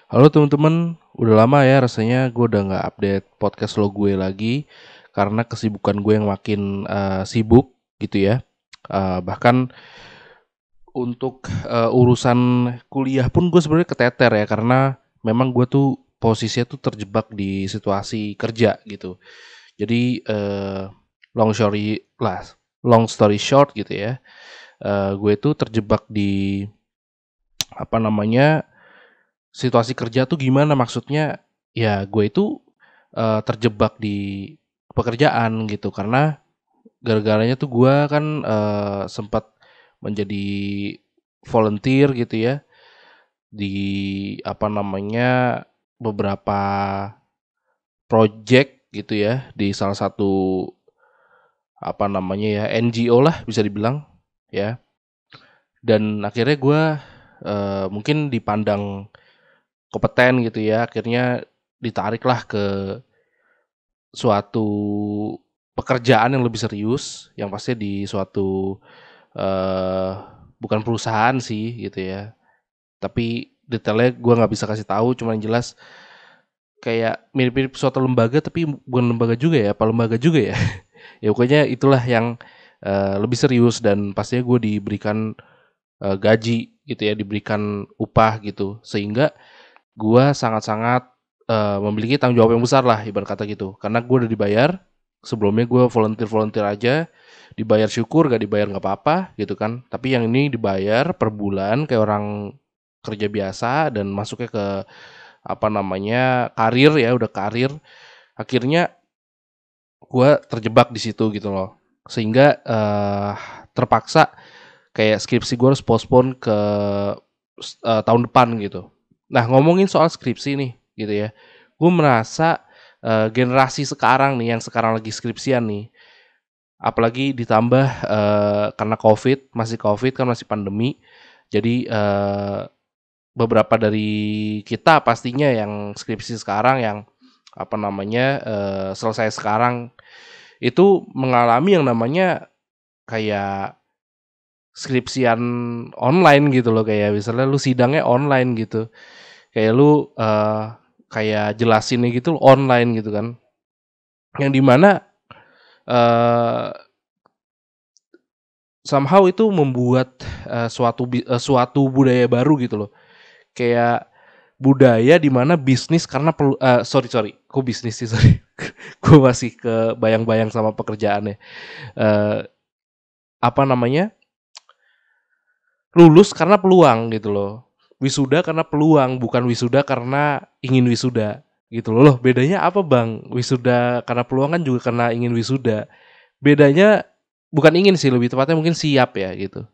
Halo teman-teman, udah lama ya rasanya gue udah nggak update podcast lo gue lagi karena kesibukan gue yang makin sibuk gitu ya. Bahkan untuk urusan kuliah pun gue sebenarnya keteter ya karena memang gue tuh posisinya tuh terjebak di situasi kerja gitu. Jadi long story lah, long story short gitu ya. Gue tuh terjebak di apa namanya situasi kerja tuh gimana maksudnya, ya gue itu, terjebak di pekerjaan gitu karena gara-garanya tuh gue kan, sempat menjadi volunteer gitu ya di apa namanya, beberapa project gitu ya di salah satu apa namanya ya, NGO lah bisa dibilang ya. Dan akhirnya gue, mungkin dipandang kompeten gitu ya, akhirnya ditariklah ke suatu pekerjaan yang lebih serius, yang pasti di suatu, eee, bukan perusahaan sih gitu ya, tapi detailnya gue nggak bisa kasih tahu, cuman yang jelas kayak mirip-mirip suatu lembaga tapi bukan lembaga juga ya, apa lembaga juga ya? Ya pokoknya itulah yang, lebih serius dan pastinya gue diberikan, gaji gitu ya, diberikan upah gitu, sehingga gua sangat-sangat, memiliki tanggung jawab yang besar lah ibarat kata gitu. Karena gua udah dibayar, sebelumnya gua volunteer-volunteer aja, dibayar syukur, gak dibayar nggak apa-apa gitu kan. Tapi yang ini dibayar per bulan kayak orang kerja biasa dan masuknya ke apa namanya, karir ya, udah karir. Akhirnya gua terjebak di situ gitu loh. Sehingga, terpaksa kayak skripsi gua harus postpone ke tahun depan gitu. Nah, ngomongin soal skripsi nih gitu ya. Gue merasa, generasi sekarang nih yang sekarang lagi skripsian nih, apalagi ditambah, karena Covid, masih Covid kan masih pandemi. Jadi, beberapa dari kita pastinya yang skripsi sekarang yang apa namanya, selesai sekarang itu mengalami yang namanya kayak skripsian online gitu loh, kayak misalnya lu sidangnya online gitu. Kayak lu, kayak jelasinnya gitu online gitu kan. Yang di mana, eee, somehow itu membuat, suatu budaya baru gitu loh. Kayak budaya di mana bisnis karena perlu sorry, kok bisnis sih, sorry. Gue masih kebayang-bayang sama pekerjaannya. Eee, apa namanya, lulus karena peluang gitu loh. Wisuda karena peluang, bukan wisuda karena ingin wisuda, gitu loh. Loh, bedanya apa Bang? Wisuda karena peluang kan juga karena ingin wisuda. Bedanya bukan ingin sih, lebih tepatnya mungkin siap ya gitu.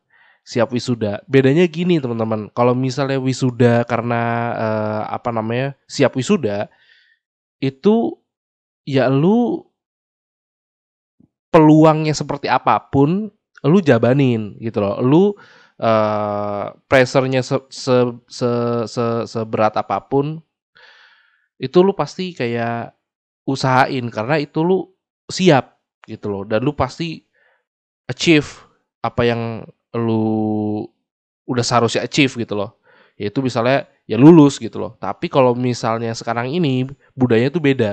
Siap wisuda. Bedanya gini teman-teman, kalau misalnya wisuda karena, apa namanya, siap wisuda, itu ya lu peluangnya seperti apapun, lu jabanin gitu loh. Lu, pressure-nya se se se se seberat apapun, itu lu pasti kayak usahain karena itu lu siap gitu loh dan lu pasti achieve apa yang lu udah seharusnya achieve gitu loh. Yaitu misalnya ya lulus gitu loh. Tapi kalau misalnya sekarang ini budayanya tuh beda.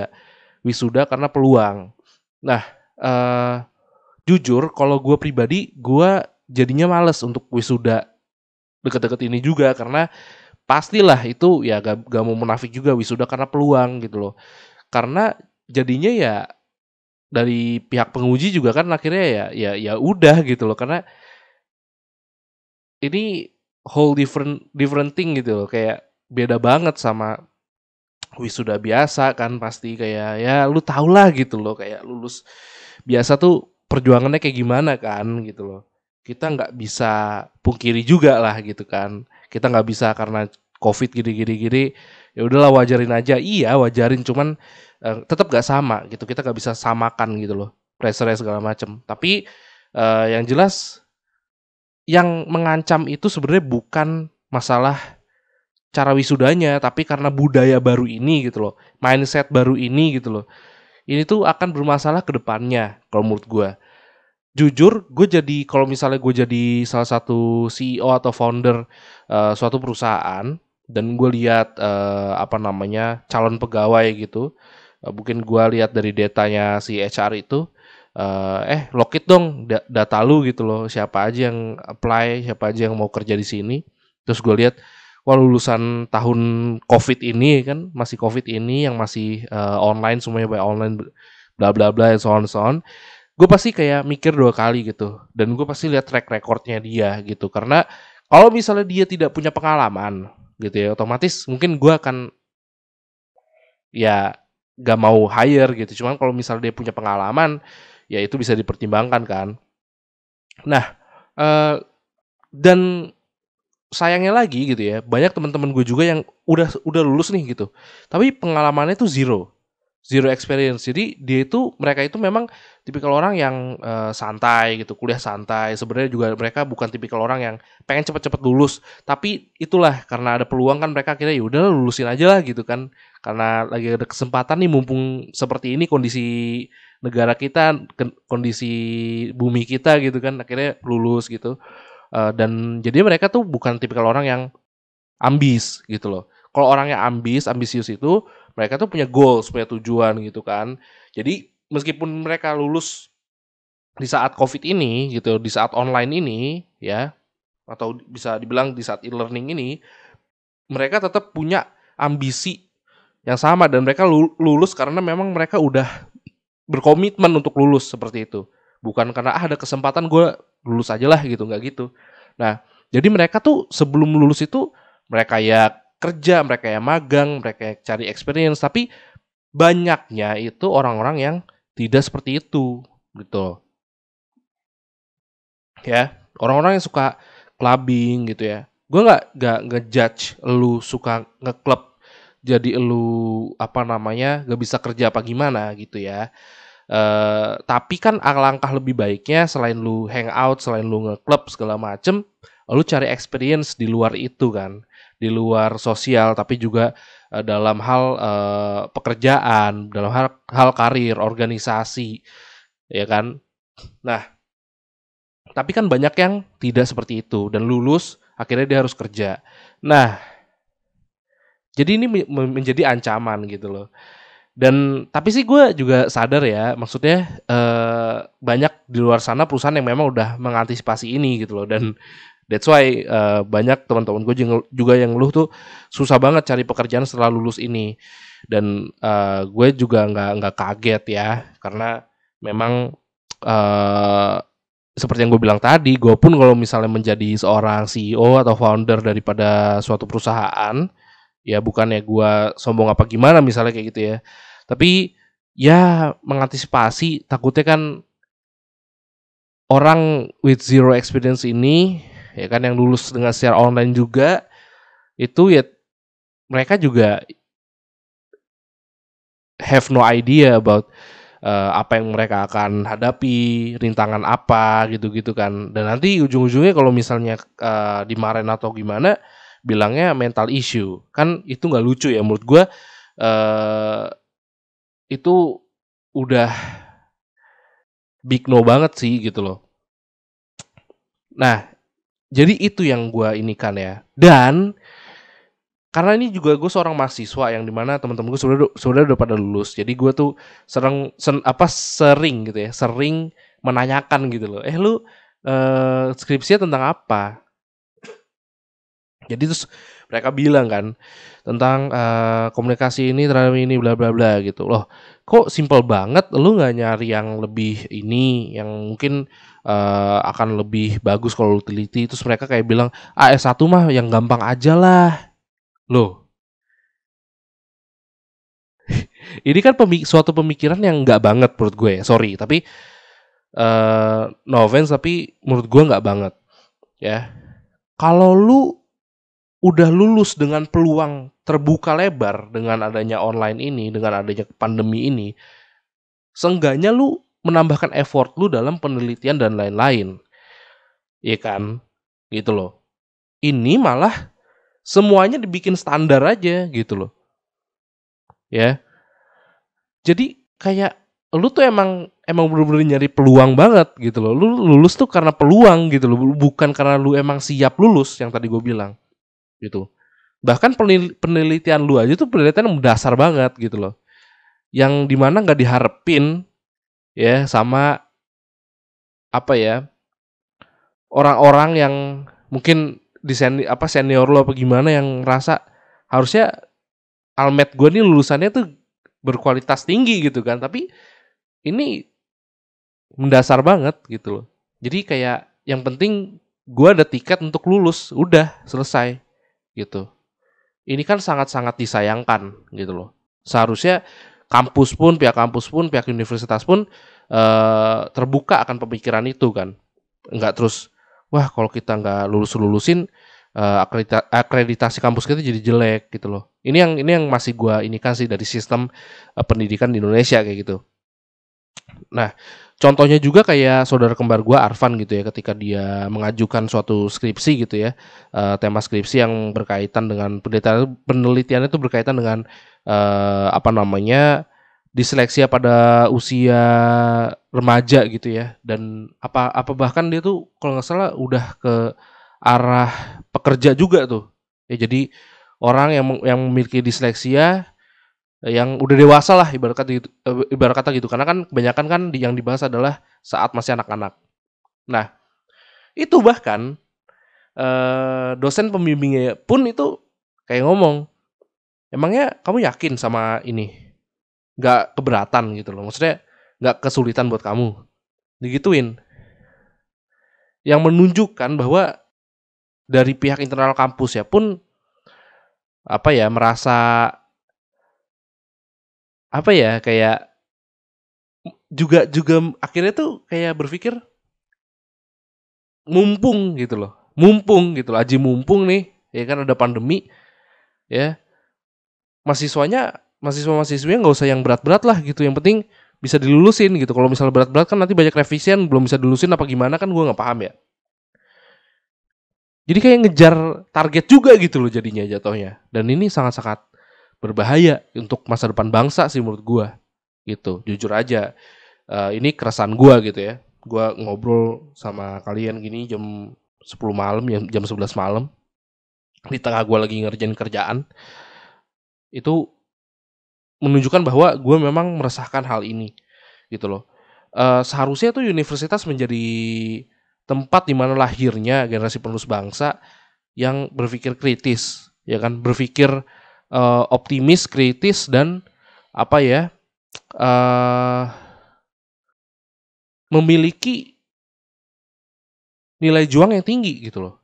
Wisuda karena peluang. Nah, eee, jujur kalau gue pribadi, gue jadinya males untuk wisuda deket-deket ini juga karena pastilah itu ya gak mau munafik juga wisuda karena peluang gitu loh. Karena jadinya ya dari pihak penguji juga kan akhirnya ya udah gitu loh karena ini whole different different thing gitu loh, kayak beda banget sama wisuda biasa kan pasti kayak ya lu tau lah gitu loh kayak lulus biasa tuh perjuangannya kayak gimana kan gitu loh. Kita nggak bisa pungkiri juga lah gitu kan. Kita nggak bisa karena Covid gini, ya udahlah wajarin aja. Iya wajarin cuman tetap nggak sama gitu. Kita nggak bisa samakan gitu loh. Pressure segala macem. Tapi yang jelas yang mengancam itu sebenarnya bukan masalah cara wisudanya, tapi karena budaya baru ini gitu loh, mindset baru ini gitu loh. Ini tuh akan bermasalah ke depannya kalau menurut gue. Jujur, gue jadi kalau misalnya gue jadi salah satu CEO atau founder suatu perusahaan dan gue lihat calon pegawai gitu. Mungkin gue lihat dari datanya si HR itu, logit dong data lu gitu loh, siapa aja yang apply, siapa aja yang mau kerja di sini. Terus gue lihat, wah lulusan tahun COVID ini kan, masih COVID ini yang masih online, semuanya by online, bla bla bla, and so on so on. Gue pasti kayak mikir 2 kali gitu, dan gue pasti lihat track recordnya dia gitu, karena kalau misalnya dia tidak punya pengalaman gitu ya, otomatis mungkin gue akan ya gak mau hire gitu. Cuman kalau misalnya dia punya pengalaman, ya itu bisa dipertimbangkan kan. Nah, dan sayangnya lagi gitu ya, banyak teman-teman gue juga yang udah lulus nih gitu, tapi pengalamannya tuh zero experience. Jadi mereka itu memang tipikal orang yang santai gitu, kuliah santai. Sebenarnya juga mereka bukan tipikal orang yang pengen cepet-cepet lulus, tapi itulah karena ada peluang kan mereka kira ya udah lulusin aja lah gitu kan, karena lagi ada kesempatan nih, mumpung seperti ini kondisi negara kita, kondisi bumi kita gitu kan, akhirnya lulus gitu. Dan jadi mereka tuh bukan tipikal orang yang ambis gitu loh. Kalau orang yang ambisius itu mereka tuh punya goals, punya tujuan gitu kan. Jadi meskipun mereka lulus di saat COVID ini gitu, di saat online ini ya, atau bisa dibilang di saat e-learning ini, mereka tetap punya ambisi yang sama, dan mereka lulus karena memang mereka udah berkomitmen untuk lulus seperti itu. Bukan karena ada kesempatan gue lulus aja lah gitu, nggak gitu. Nah, jadi mereka tuh sebelum lulus itu mereka ya kerja, mereka ya magang, mereka ya cari experience, tapi banyaknya itu orang-orang yang tidak seperti itu gitu. Ya, orang-orang yang suka clubbing gitu ya. Gue nggak ngejudge lu suka ngeklub jadi lu gak bisa kerja apa gimana gitu ya. Tapi kan alangkah lebih baiknya selain lu hangout, selain lu ngeklub segala macem, lu cari experience di luar itu kan, di luar sosial, tapi juga dalam hal pekerjaan, dalam hal karir, organisasi, ya kan. Nah, tapi kan banyak yang tidak seperti itu dan lulus akhirnya dia harus kerja. Nah, jadi ini menjadi ancaman gitu loh. Dan tapi sih gue juga sadar ya, maksudnya banyak di luar sana perusahaan yang memang udah mengantisipasi ini gitu loh, dan that's why banyak teman-teman gue juga yang ngeluh tuh susah banget cari pekerjaan setelah lulus ini. Dan gue juga nggak kaget ya, karena memang seperti yang gue bilang tadi, gue pun kalau misalnya menjadi seorang CEO atau founder daripada suatu perusahaan, ya bukannya gue sombong apa gimana misalnya kayak gitu ya, tapi ya mengantisipasi takutnya kan orang with zero experience ini, ya kan, yang lulus dengan secara online juga, itu ya mereka juga have no idea about apa yang mereka akan hadapi, rintangan apa gitu-gitu kan. Dan nanti ujung-ujungnya kalau misalnya dimarahin atau gimana, bilangnya mental issue. Kan itu nggak lucu ya menurut gue. Itu udah big no banget sih gitu loh. Nah, jadi itu yang gue inikan ya. Dan karena ini juga gue seorang mahasiswa yang dimana teman-teman gue sudah udah pada lulus, jadi gue tuh sering gitu ya, sering menanyakan gitu loh, lu skripsinya tentang apa? Jadi terus mereka bilang kan tentang komunikasi ini terhadap ini bla bla bla gitu loh. Kok simple banget, lu nggak nyari yang lebih ini, yang mungkin akan lebih bagus kalau lu teliti? Terus mereka kayak bilang S1 mah yang gampang aja lah. Loh, ini kan suatu pemikiran yang nggak banget menurut gue. Sorry, tapi no offense, tapi menurut gue nggak banget. Ya, kalau lu udah lulus dengan peluang terbuka lebar dengan adanya online ini, dengan adanya pandemi ini, seenggaknya lu menambahkan effort lu dalam penelitian dan lain-lain, iya kan? Gitu loh. Ini malah semuanya dibikin standar aja gitu loh. Ya. Jadi kayak lu tuh emang bener-bener nyari peluang banget gitu loh. Lu lulus tuh karena peluang gitu loh, bukan karena lu emang siap lulus yang tadi gue bilang gitu. Bahkan penelitian lu aja tuh penelitian yang mendasar banget gitu loh. Yang dimana nggak diharapin ya sama apa ya, orang-orang yang mungkin senior lo apa gimana yang ngerasa harusnya almet gue nih lulusannya tuh berkualitas tinggi gitu kan, tapi ini mendasar banget gitu loh. Jadi kayak yang penting gue ada tiket untuk lulus, udah selesai gitu. Ini kan sangat-sangat disayangkan gitu loh. Seharusnya pihak kampus pun, pihak universitas pun terbuka akan pemikiran itu kan. Enggak terus, wah kalau kita nggak lulusin akreditasi kampus kita jadi jelek gitu loh. Ini yang masih gue ini kan sih dari sistem pendidikan di Indonesia kayak gitu. Nah, contohnya juga kayak saudara kembar gue Arfan gitu ya, ketika dia mengajukan suatu skripsi gitu ya, tema skripsi yang berkaitan dengan penelitiannya itu berkaitan dengan diseleksi pada usia remaja gitu ya, dan apa bahkan dia tuh kalau nggak salah udah ke arah pekerja juga tuh ya. Jadi orang yang memiliki disleksia yang udah dewasa lah ibarat kata gitu, karena kan kebanyakan kan yang dibahas adalah saat masih anak-anak. Nah itu bahkan dosen pembimbingnya pun itu kayak ngomong, emangnya kamu yakin sama ini, nggak keberatan gitu loh, maksudnya nggak kesulitan buat kamu, digituin, yang menunjukkan bahwa dari pihak internal kampus ya pun merasa kayak juga akhirnya tuh kayak berpikir mumpung gitu loh, aji mumpung nih ya kan, ada pandemi ya, mahasiswanya nggak usah yang berat-berat lah gitu, yang penting bisa dilulusin gitu. Kalau misalnya berat-berat kan nanti banyak revisian, belum bisa dilulusin apa gimana kan, gue nggak paham ya. Jadi kayak ngejar target juga gitu loh jadinya jatuhnya, dan ini sangat-sangat berbahaya untuk masa depan bangsa sih menurut gue gitu, jujur aja. Ini keresahan gue gitu ya, gue ngobrol sama kalian gini jam 10 malam, jam 11 malam, di tengah gue lagi ngerjain kerjaan, itu menunjukkan bahwa gue memang meresahkan hal ini gitu loh. Seharusnya tuh universitas menjadi tempat di mana lahirnya generasi penerus bangsa yang berpikir kritis, ya kan, berpikir optimis, kritis, dan memiliki nilai juang yang tinggi gitu loh.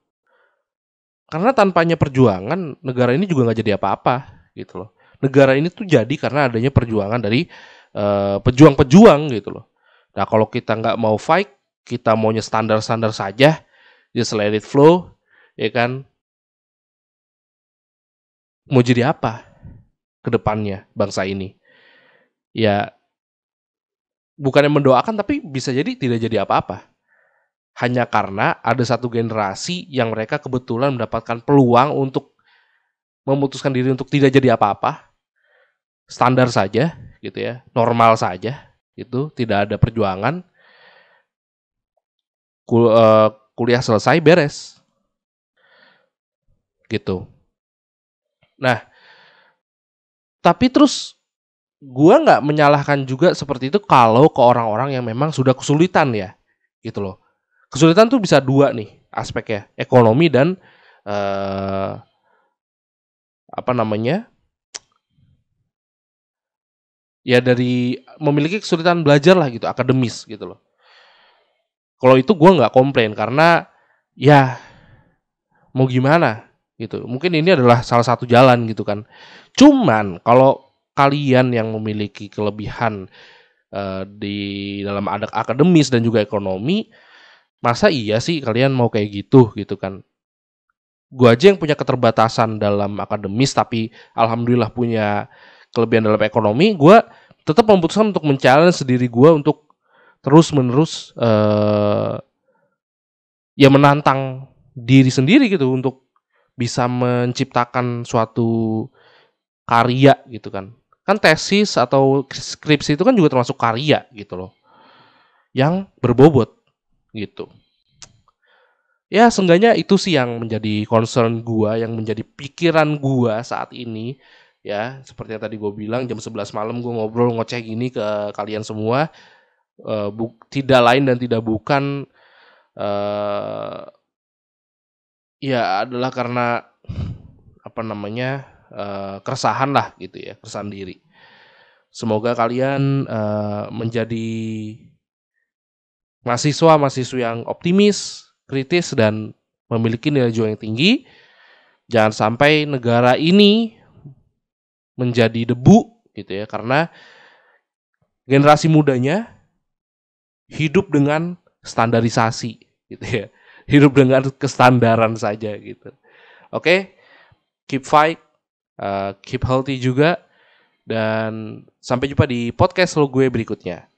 Karena tanpanya perjuangan, negara ini juga nggak jadi apa-apa gitu loh. Negara ini tuh jadi karena adanya perjuangan dari pejuang-pejuang gitu loh. Nah kalau kita nggak mau fight, kita maunya standar-standar saja, just let it flow, ya kan, mau jadi apa ke depannya bangsa ini? Ya bukannya mendoakan, tapi bisa jadi tidak jadi apa-apa. Hanya karena ada satu generasi yang mereka kebetulan mendapatkan peluang untuk memutuskan diri untuk tidak jadi apa-apa, standar saja gitu ya, normal saja gitu, tidak ada perjuangan, kuliah selesai beres gitu. Nah tapi terus gue nggak menyalahkan juga seperti itu kalau ke orang-orang yang memang sudah kesulitan ya gitu loh. Kesulitan tuh bisa dua nih aspeknya, ekonomi dan ya dari memiliki kesulitan belajar lah gitu, akademis gitu loh. Kalau itu gue nggak komplain, karena ya mau gimana gitu. Mungkin ini adalah salah satu jalan gitu kan. Cuman kalau kalian yang memiliki kelebihan di dalam akademis dan juga ekonomi, masa iya sih kalian mau kayak gitu kan. Gue aja yang punya keterbatasan dalam akademis tapi alhamdulillah punya kelebihan dalam ekonomi, gue tetap memutuskan untuk men-challenge diri gue untuk terus-menerus ya menantang diri sendiri gitu untuk bisa menciptakan suatu karya gitu kan. Kan tesis atau skripsi itu kan juga termasuk karya gitu loh, yang berbobot gitu. Ya seenggaknya itu sih yang menjadi concern gua, yang menjadi pikiran gua saat ini. Ya seperti yang tadi gue bilang, jam 11 malam gue ngobrol ngoceh gini ke kalian semua, tidak lain dan tidak bukan eh ya adalah karena apa namanya, keresahan lah gitu ya, keresahan diri. Semoga kalian menjadi mahasiswa-mahasiswa yang optimis, kritis, dan memiliki nilai jual yang tinggi. Jangan sampai negara ini menjadi debu gitu ya, karena generasi mudanya hidup dengan standarisasi gitu ya. Hidup dengan kestandaran saja gitu. Oke, keep fight, keep healthy juga, dan sampai jumpa di podcast lo gue berikutnya.